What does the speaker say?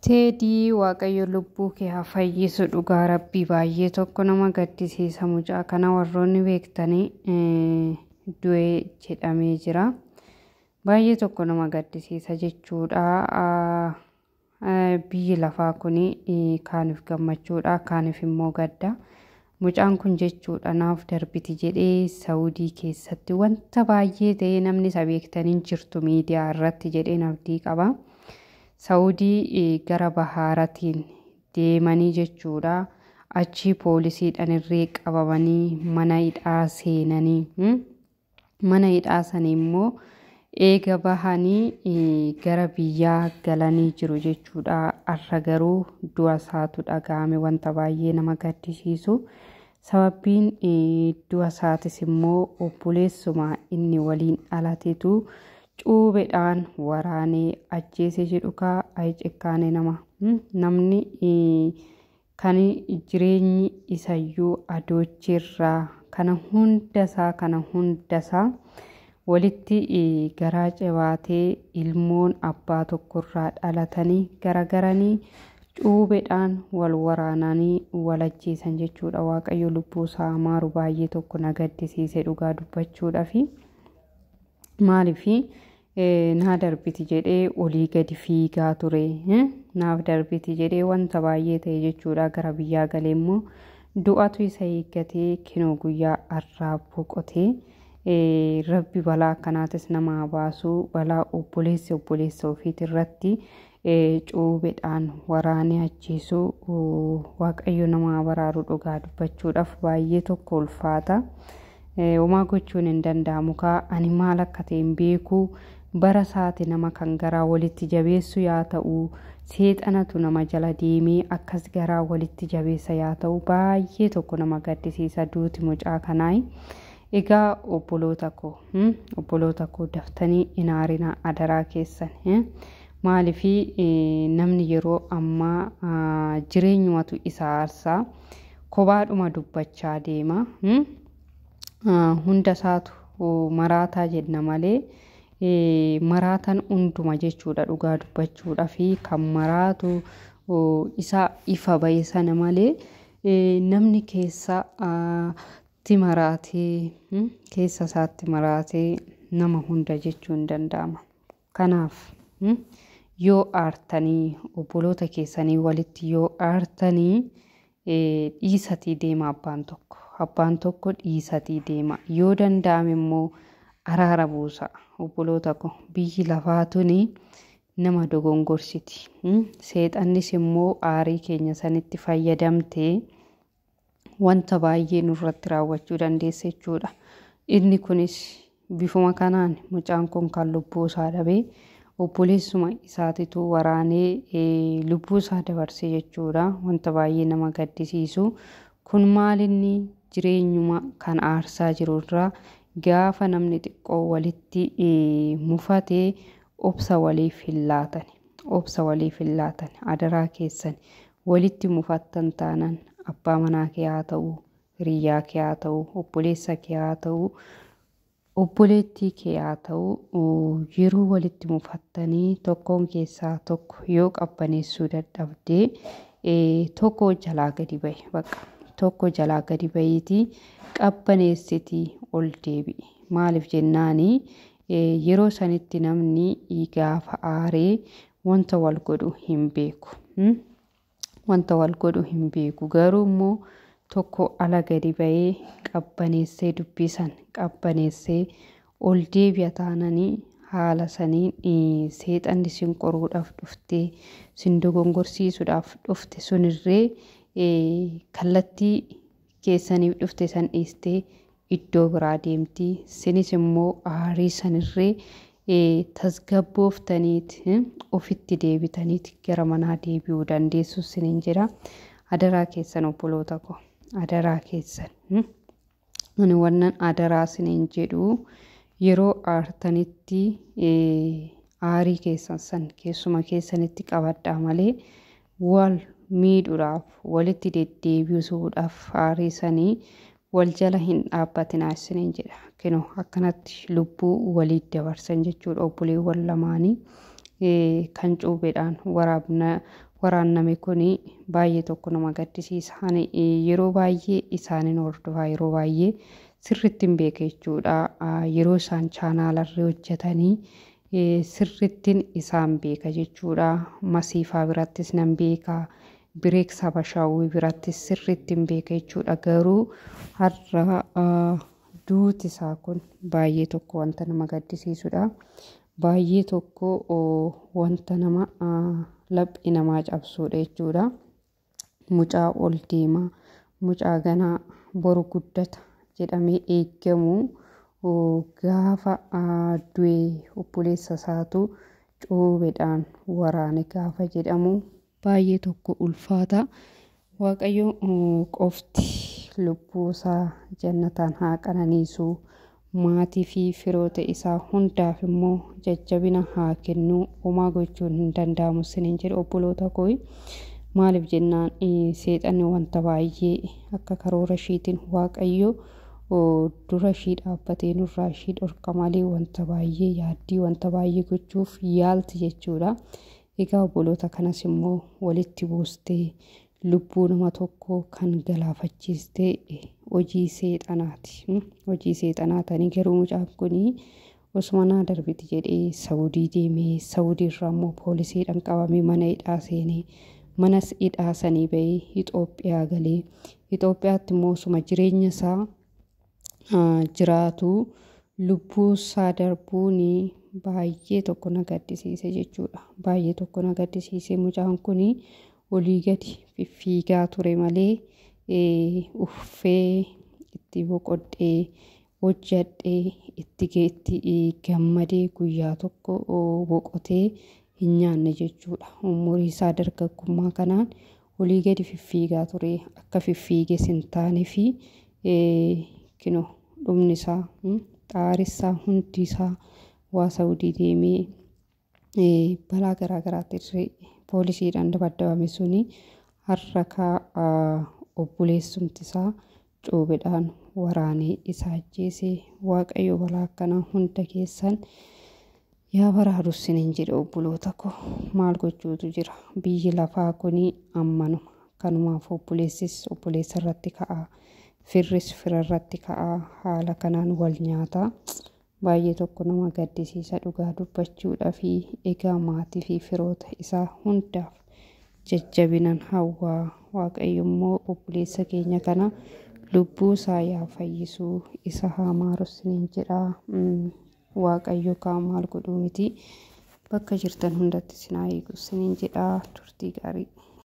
Teedii waaqayyo lubbuu kee haa fayyisu dhugaa rabbii baay'ee tokko nama gaddisiisa mucaa kana warroonni beektanii du'e jedhamee jira. Baay'ee tokko nama gaddisiisa jechuudha. Biyyi lafaa kuni kaaniif gammachuudha kaaniif immoo gadda. Mucaan kun jechuudha naaf darbiti jedhee Saawudii keessatti wanta baay'ee ta'ee namni isa beektanii jirtu miidiyaa irratti jedhee abdii qaba. Saawudii gara bahaaratiin deemanii jechuudha. Achii poolisiidhaan irree qabamanii mana hidhaa seenanii mana hidhaa sana immoo eega bahanii gara biyyaa galanii jiru jechuudha. Har'a garuu du'a isaatu dhagahame wanta baay'ee nama gaddisiisu. Sababbiin du'a isaatis immoo obboleessuma inni waliin dhalatetu cuubeedhaan waraanee ajjeese jedhuka ayicekkaane namni kan jireenyi isayyuu adoochirraa kana hundasaa walitti garaa jabaatee ilmoon abbaa tokkorraa dhalatanii garagaranii cuubeedhaan wal waraananii wal ajjeesan jechuudha. Waaqayyo lubbuu isaa maaru baay'ee tokko na gaddisiise dhugaa dubbachuudhaaf. Maaliif naa darbiti jedhee olii gadi fiigaa ture. Naaf darbiti jedhee wanta baay'ee ta'e jechuudha. Gara biyyaa galee immoo du'atu isa eeggatee kinoo guyyaa har'aa boqotee rabbi balaa akkanaatis nama baasu balaa obboleessa ofiit irratti cuubeedhaan waraanee ajjeesu waaqayyo nama baraaru dhugaa dubbachuudhaaf baay'ee tokko ulfaata. Homaa gochuun hin danda'amu ani maal akka ta'e hin beeku. Bara isaati nama kan garaa walitti jabeessu yaa ta'u seexanatu nama jala deemee akkas garaa walitti jabeessa yaa ta'u baay'ee tokko nama gaddisiisa duuti mucaa kanaa. Egaa obboloota koo daftanii hin aarinaa adaraa keessan. Maaliif namni yeroo ammaa jireenyumatu isa aarsaa kophaadhuma dubbachaa deema. Hunda isaatu maraataa jenna malee maraataan hunduma jechuudha dhugaa dubbachuudha fi kan maraatu isa ifa bahe sana malee namni keessa isaatti maraatee nama hunda jechuu hin danda'ama. Kanaaf yoo aartanii obboloota keessanii walitti yoo aartanii dhiisatii deema abbaan tokko dhiisatii deema yoo danda'ame immoo araara buusa. Obboloota koo biyyi lafaatuni nama dogongorsiti. Seexannis immoo aarii keenya sanitti fayyadamtee wanta baay'ee nurratti raawwachuu dandeessa jechuudha. Inni kunis bifuma kanaan mucaan kun kan lubbuu isaa dhabee obboleessuma isaatitu waraanee lubbuu isaa dabarse jechuudha. Wanta baay'ee nama gaddisiisu. Kun maalinni jireenyuma kan aarsaa jirurraa gaafa namni xiqqoo walitti mufatee obsa waliif hin laatan adaraa keessan walitti mufattan taanan abbaa manaa kee haa ta'u hiriyyaa kee haa ta'u obboleessa kee haa ta'u obboleettii kee haa ta'u yeroo walitti mufattanii tokkoon keessaa tokko yoo qabbaneessuu dadhabdee tokko jalaa gadi bahe bakka. Tokko jalaa gadi bahiitii qabbaneessitii ol deebi'e. Maaliif jennaanii yeroo sanitti namni gaafa aaree wanta wal godhu hin beeku. Garuu immoo tokko ala gadi bahee qabbaneessee dubbisan qabbaneessee ol deebi'a taananii haala saniin seexanni sin qoruudhaaf dhuftee sin dogongorsiisuudhaaf dhufte sunirree kallattii keessaniif dhufte san dhiistee iddoo biraa deemti. Sinis immoo aarii sanirree tasgabbooftaniiti ofitti deebitaniiti gara manaa deebi'uu dandeessu sinin jira. Adaraa keessan obboloota koo adaraa keessan. Ani wannan adaraa sinin jedhu yeroo aartanitti aarii keessan san keessuma keessanitti qabadhaa malee wal miidhuudhaaf walitti deddeebisuudhaaf aarii sanii wal jala hin dhaabbatinaa isiniin jedha. Kinoo akkanatti lubbuu walii dabarsan jechuudha obboleewwan lamaanii. kan cuubeedhaan waraanname kuni baay'ee tokko nama gaddisiisa. Ani yeroo baay'ee isaanin hordofaa yeroo baay'ee sirriitti hin beeka jechuudha. Yeroo isaan chaanaalarra hojjetanii sirriittiin isaan beeka jechuudha. Masiifaa birattis nan beeka. Bireeks Habashaawwii birattis sirriitti hin beeka jechuudha. Garuu har'a duuti isaa kun baay'ee tokko wanta nama gaddisiisudha. Baay'ee tokko wanta nama laphee namaa cabsuudha jechuudha. Mucaa ol deemaa, mucaa ganaa boru guddata jedhamee eeggamu gaafa du'ee obboleessa isaatu cuubeedhaan waraane gaafa jedhamu baay'ee tokko ulfaata. Waaqayyo qofti lubbuu isaa jannataan haa qananiisu. Maatii fi firoota isaa hundaaf immoo jajjabina haa kennu. Homaa gochuun hin danda'amu isiniin jedhe obboloota koo. Maaliif jennaan seexanni wanta baay'ee akka karoora ishiitiin waaqayyo dura ishii dhaabbatee nurraa ishii dhorka malee wanta baay'ee yaaddii wanta baay'ee gochuuf yaalti jechuudha. Egaa obboloota kanas immoo walitti buustee lubbuu nama tokko kan galaafachiistee hojii seexanaati. Hojii seexanaatanii garuu mucaan kunii osuma naa darbiti jedhee Saawudii deemee Saawudii irraa immoo poolisiidhaan qabamee mana hidhaa seenee manas hidhaa sanii bahee Itoophiyaa galee Itoophiyaatti immoo osuma jireenya isaa jiraatu lubbuu isaa darbuun baay'ee tokko na gaddisiise jechuudha. Baay'ee tokko na gaddisiise. Mucaan kunii olii gadi fiffiigaa ture malee uffee itti boqodhee hojjadhee itti gammadee guyyaa tokko boqotee hin nyaanne jechuudha. Umurii isaa dargaggummaa kanaan olii gadi fiffiigaa ture. Akka fiffiiges hin taane fi kinoo dhumni isaa xaarissaa hundi isaa waa Saawudii deemee balaa garaagaraatti poolisiidhaan dabaddabame suni har'a obboleessumti isaa cuubeedhaan waraanee isa ajjeese. Waaqayyo balaa akkanaa hunda keessan yaa baraaru isiniin jedhe obboloota koo. Maal gochuutu jira? Biyyi lafaa kuni ammanuma. Kanumaaf obboleessis obboleessa irratti ka'aa. Firris fira irratti ka'aa. Haala kanaan wal nyaataa. Baay'ee tokko nama gaddisiisa dhugaa dubbachuudha fi egaa maatii fi firoota isaa hundaaf jajjabinan hawwaa. Waaqayyo immoo obboleessa keenya kana lubbuu isaa yaa fayyisuu isa haa maaru isiniin jedhaa. Waaqayyo kaa maal godhuu miti. Bakka jirtan hundatti isin haa eegu isiniin jedhaa. Turtii gaarii.